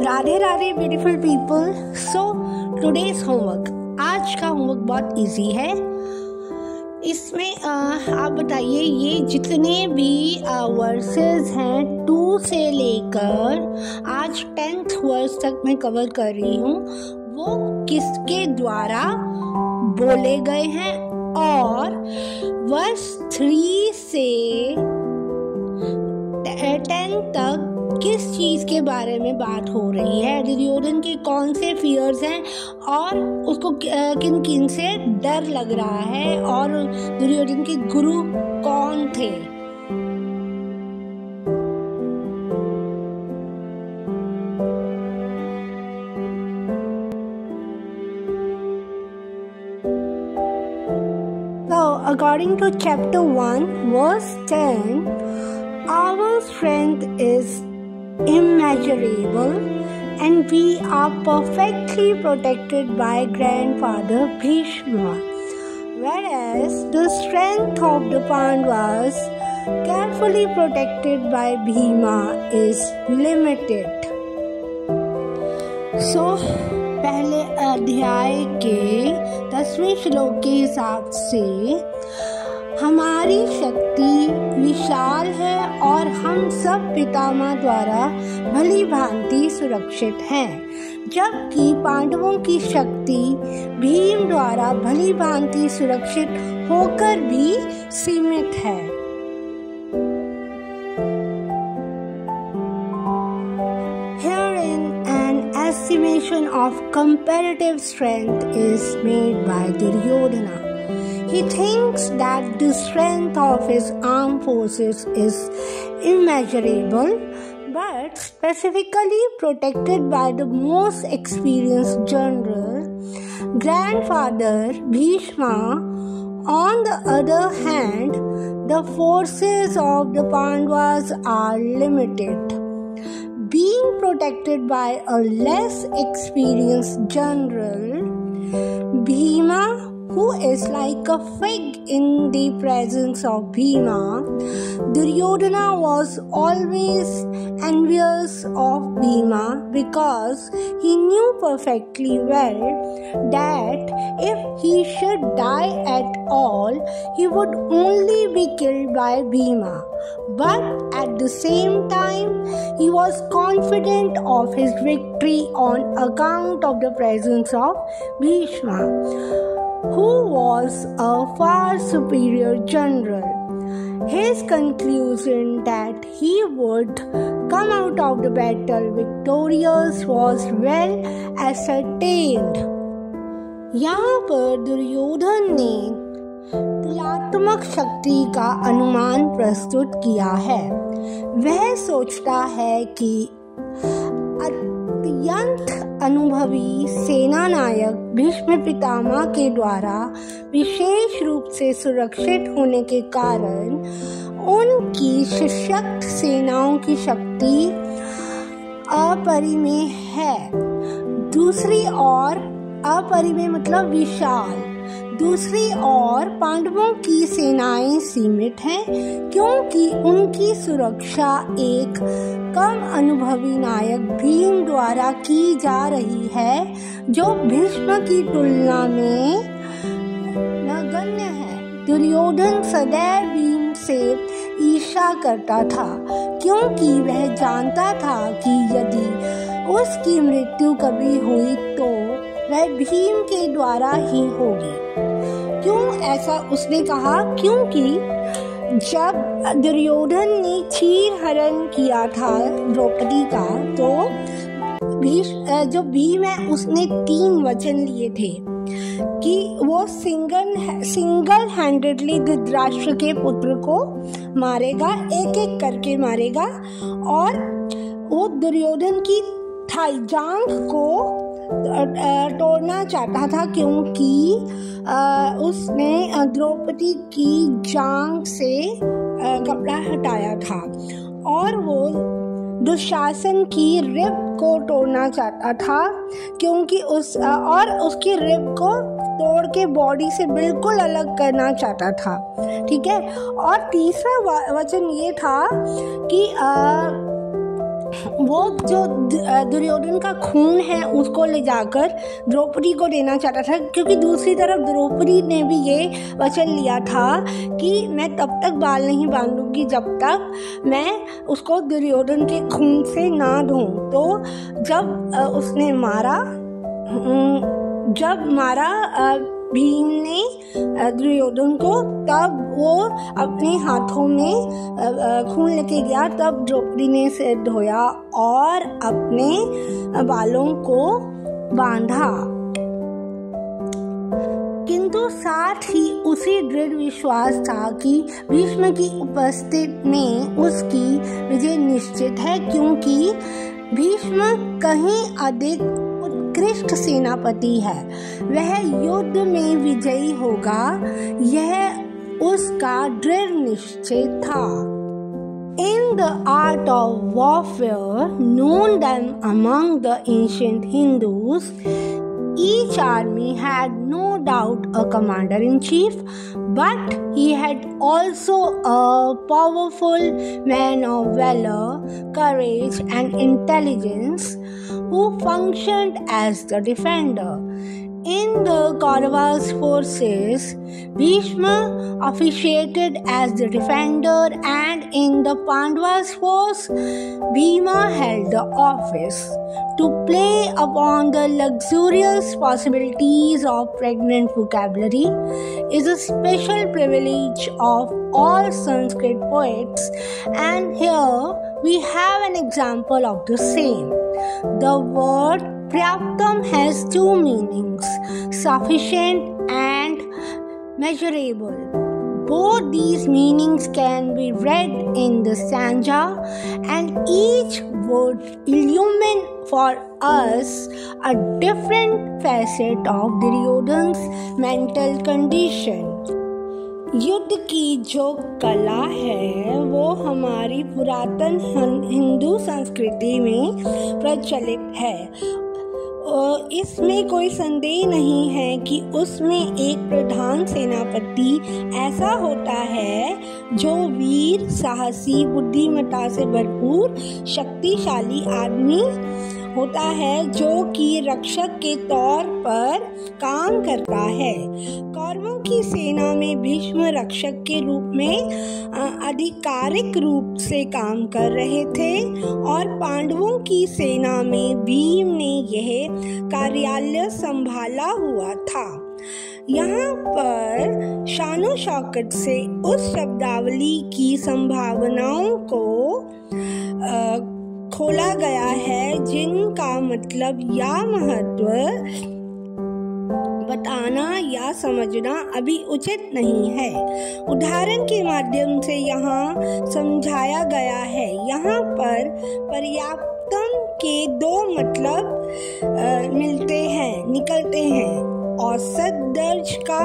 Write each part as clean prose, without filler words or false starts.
Radhe Radhe beautiful people. So today's homework, आज का homework बहुत इजी है। इसमें आप बताइए ये जितने भी वर्सेस हैं 2 से लेकर आज 10th वर्स तक मैं कवर कर रही हूँ, वो किसके द्वारा बोले गए हैं और वर्स 3 से 10 तक किस चीज के बारे में बात हो रही है, दुर्योधन के कौन से फियर्स हैं और उसको किन किन से डर लग रहा है और दुर्योधन के गुरु कौन थे। So, according to chapter 1 verse 10, our strength is immeasurable and we are perfectly protected by grandfather Bhishma, whereas the strength of the Pandavas carefully protected by Bhima is limited. So पहले अध्याय के 10वें श्लोक के हिसाब से हमारी शक्ति विशाल है और हम सब पितामह द्वारा भली भांति सुरक्षित हैं, जबकि पांडवों की शक्ति भीम द्वारा भली भांति सुरक्षित होकर भी सीमित है। Herein an estimation of comparative strength is made by Duryodhana. He thinks that the strength of his armed forces is immeasurable, but specifically protected by the most experienced general, Grandfather Bhishma. On the other hand, the forces of the Pandavas are limited, being protected by a less experienced general, Bhima, who is like a fig in the presence of Bhima. Duryodhana was always envious of Bhima because he knew perfectly well that if he should die at all, he would only be killed by Bhima. But at the same time, he was confident of his victory on account of the presence of Bhishma, who was a far superior general. His conclusion that he would come out of the battle victorious was well ascertained. यहाँ पर दुर्योधन ने तुलनात्मक शक्ति का अनुमान प्रस्तुत किया है। वह सोचता है कि अत्यंत अनुभवी सेना नायक भीष्म पितामह के द्वारा विशेष रूप से सुरक्षित होने के कारण उनकी सशक्त सेनाओं की शक्ति अपरिमेय है। दूसरी ओर अपरिमेय मतलब विशाल। दूसरी ओर पांडवों की सेनाएं सीमित हैं, क्योंकि उनकी सुरक्षा एक कम अनुभवी नायक भीम द्वारा की जा रही है, जो भीष्म की तुलना में नगण्य है। दुर्योधन सदैव भीम से ईर्ष्या करता था, क्योंकि वह जानता था कि यदि उसकी मृत्यु कभी हुई तो वह भीम के द्वारा ही होगी। क्यों ऐसा उसने कहा? क्योंकि जब दुर्योधन ने चीर हरण किया था द्रौपदी का, तो जो भीम है उसने 3 वचन लिए थे कि वो सिंगल हैंडेडली धृतराष्ट्र के पुत्र को मारेगा, एक एक करके मारेगा, और वो दुर्योधन की थाई जांघ को तोड़ना चाहता था, क्योंकि उसने द्रौपदी की जांघ से कपड़ा हटाया था, और वो दुशासन की रिब को तोड़ना चाहता था, क्योंकि उसकी रिब को तोड़ के बॉडी से बिल्कुल अलग करना चाहता था। ठीक है। और तीसरा वचन ये था कि वो जो दुर्योधन का खून है उसको ले जाकर द्रौपदी को देना चाहता था, क्योंकि दूसरी तरफ द्रौपदी ने भी ये वचन लिया था कि मैं तब तक बाल नहीं बांधूंगी जब तक मैं उसको दुर्योधन के खून से ना धोऊं। तो जब मारा भीम ने दुर्योधन को, तब वो अपने हाथों में खून लेके गया, तब द्रौपदी ने सिर धोया और अपने बालों को बांधा। किंतु साथ ही उसी दृढ़ विश्वास था कि भीष्म की उपस्थिति में उसकी विजय निश्चित है, क्योंकि भीष्म कहीं अधिक उत्कृष्ट सेनापति है। वह युद्ध में विजयी होगा, यह उसका दृढ़ निश्चय था। In the art of warfare known then among the ancient Hindus, each army had no doubt a commander-in-chief, but he had also a powerful man of valor, courage and intelligence who functioned as the defender. In the Kauravas forces, Bhishma officiated as the defender, and in the Pandavas force, Bhima held the office. To play upon the luxurious possibilities of pregnant vocabulary is a special privilege of all Sanskrit poets, and here we have an example of the same. The word Praptam has two meanings, sufficient and measurable. Both these meanings can be read in the stanza, and each would illumine for us a different facet of Duryodhan's mental condition. युद्ध की जो कला है वो हमारी पुरातन हिंदू संस्कृति में प्रचलित है। इसमें कोई संदेह नहीं है कि उसमें एक प्रधान सेनापति ऐसा होता है जो वीर, साहसी, बुद्धिमत्ता से भरपूर शक्तिशाली आदमी होता है, जो कि रक्षक के तौर पर काम करता है। कौरवों की सेना में भीष्म रक्षक के रूप में आधिकारिक रूप से काम कर रहे थे, और पांडवों की सेना में भीम ने यह कार्यालय संभाला हुआ था। यहाँ पर शानो शौकत से उस शब्दावली की संभावनाओं को खोला गया है जिनका मतलब या महत्व बताना या समझना अभी उचित नहीं है। उदाहरण के माध्यम से यहाँ समझाया गया है। यहाँ पर पर्याप्तम के दो मतलब निकलते हैं, औसत दर्ज का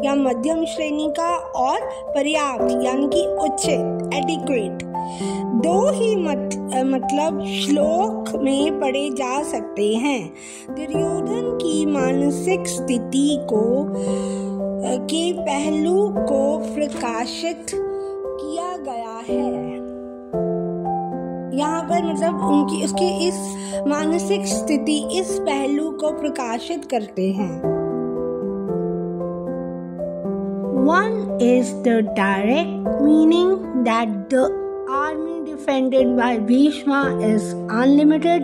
या मध्यम श्रेणी का, और पर्याप्त यानी कि उचित, एडिक्वेट। दो ही मतलब श्लोक में पढ़े जा सकते हैं। दुर्योधन की मानसिक स्थिति के पहलू को प्रकाशित किया गया है। यहाँ पर मतलब उसकी इस मानसिक स्थिति, इस पहलू को प्रकाशित करते हैं। One is the direct meaning that the army defended by Bhishma is unlimited,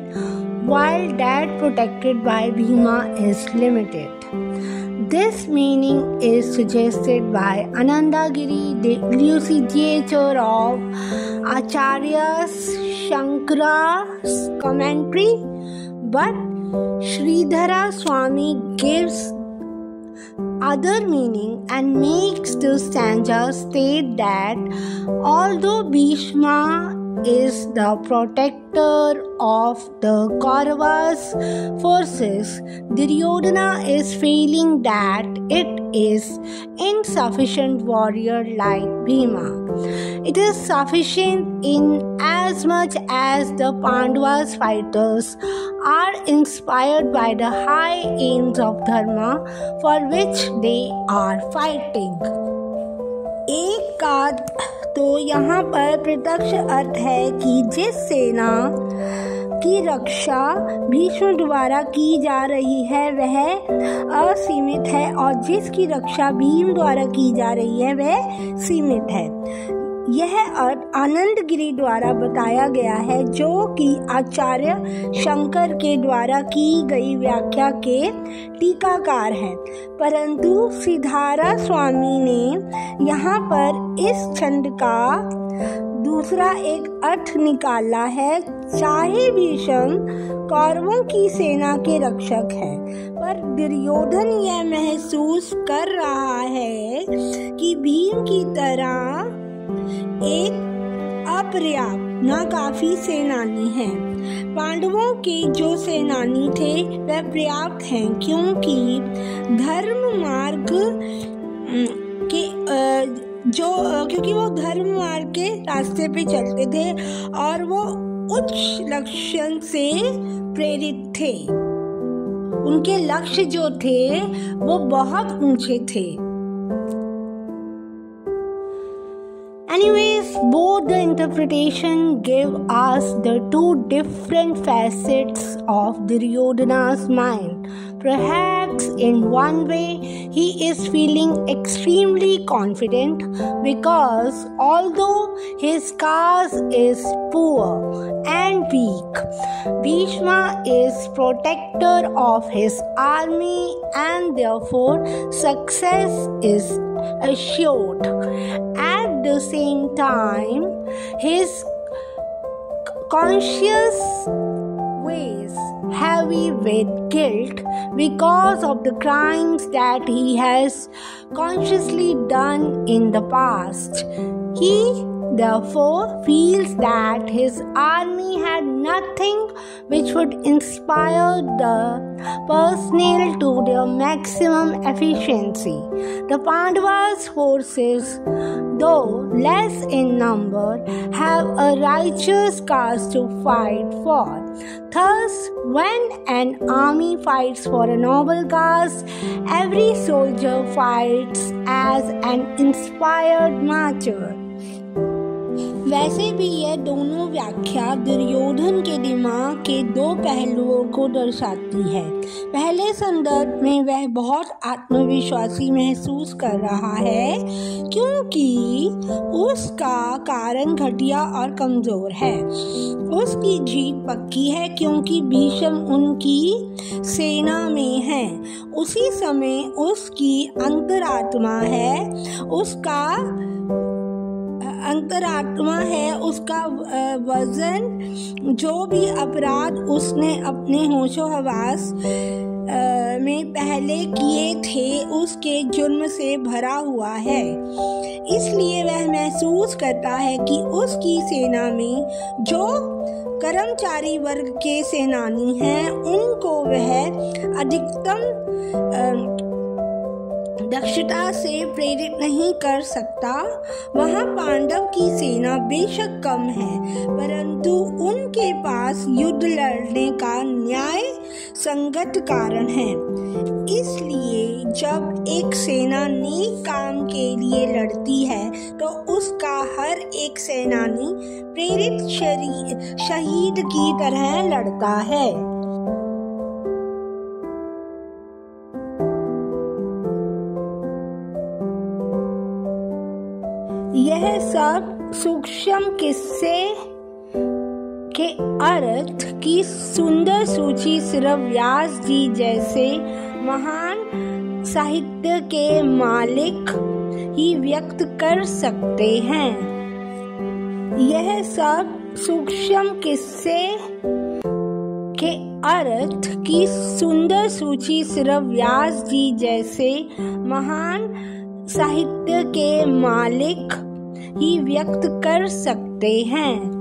while that protected by Bhima is limited. This meaning is suggested by Anandagiri, the elucidator of Acharya Shankara's commentary, but Sridhara Swami gives other meaning and makes the stanza state that although Bhishma is the protector of the Kauravas forces, Duryodhana is feeling that it is insufficient warrior like Bhima. It is sufficient in as much as the Pandavas fighters are inspired by the high aims of dharma for which they are fighting. एक का तो यहाँ पर प्रत्यक्ष अर्थ है कि जिस सेना की रक्षा भीष्म द्वारा की जा रही है वह असीमित है और जिसकी रक्षा भीम द्वारा की जा रही है वह सीमित है। यह आनंदगिरी द्वारा बताया गया है, जो कि आचार्य शंकर के द्वारा की गई व्याख्या के टीकाकार हैं। परंतु सिद्धारा स्वामी ने यहाँ पर इस छंद का दूसरा एक अर्थ निकाला है। चाहे भीष्म कौरवों की सेना के रक्षक है, पर दुर्योधन यह महसूस कर रहा है कि भीम की तरह एक अपर्याप्त नाकाफी सेनानी है। पांडवों के जो सेनानी थे वह पर्याप्त हैं, क्योंकि धर्म मार्ग के क्योंकि वो धर्म मार्ग के रास्ते पे चलते थे और वो उच्च लक्ष्य से प्रेरित थे। उनके लक्ष्य जो थे वो बहुत ऊंचे थे। Anyways, both the interpretation give us the two different facets of Duryodhana's mind. Perhaps in one way, he is feeling extremely confident because although his caste is poor and weak, Bhishma is protector of his army and therefore success is assured. At the same time, his conscience weighs heavy with guilt because of the crimes that he has consciously done in the past. He therefore feels that his army had nothing which would inspire the personnel to their maximum efficiency. The Pandavas' forces, though less in number, have a righteous cause to fight for. Thus, when an army fights for a noble cause, every soldier fights as an inspired martyr. वैसे भी यह दोनों व्याख्या दुर्योधन के दिमाग के दो पहलुओं को दर्शाती है। पहले संदर्भ में वह बहुत आत्मविश्वासी महसूस कर रहा है, क्योंकि उसका कारण घटिया और कमजोर है। उसकी जीत पक्की है क्योंकि भीष्म उनकी सेना में है। उसी समय उसकी अंतरात्मा है उसका वजन, जो भी अपराध उसने अपने होशो हवास में पहले किए थे उसके जुर्म से भरा हुआ है। इसलिए वह महसूस करता है कि उसकी सेना में जो कर्मचारी वर्ग के सेनानी हैं उनको वह अधिकतम दक्षता से प्रेरित नहीं कर सकता। वहाँ पांडव की सेना बेशक कम है, परंतु उनके पास युद्ध लड़ने का न्याय संगत कारण है। इसलिए जब एक सेना नेक काम के लिए लड़ती है तो उसका हर एक सेनानी प्रेरित शहीद की तरह लड़ता है। यह सब सूक्ष्म किस्से के अर्थ की सुंदर सूची सिर्फ व्यास जी जैसे महान साहित्य के मालिक ही व्यक्त कर सकते हैं। यह सब सूक्ष्म किस्से के अर्थ की सुंदर सूची सिर्फ व्यास जी जैसे महान साहित्य के मालिक ही व्यक्त कर सकते हैं।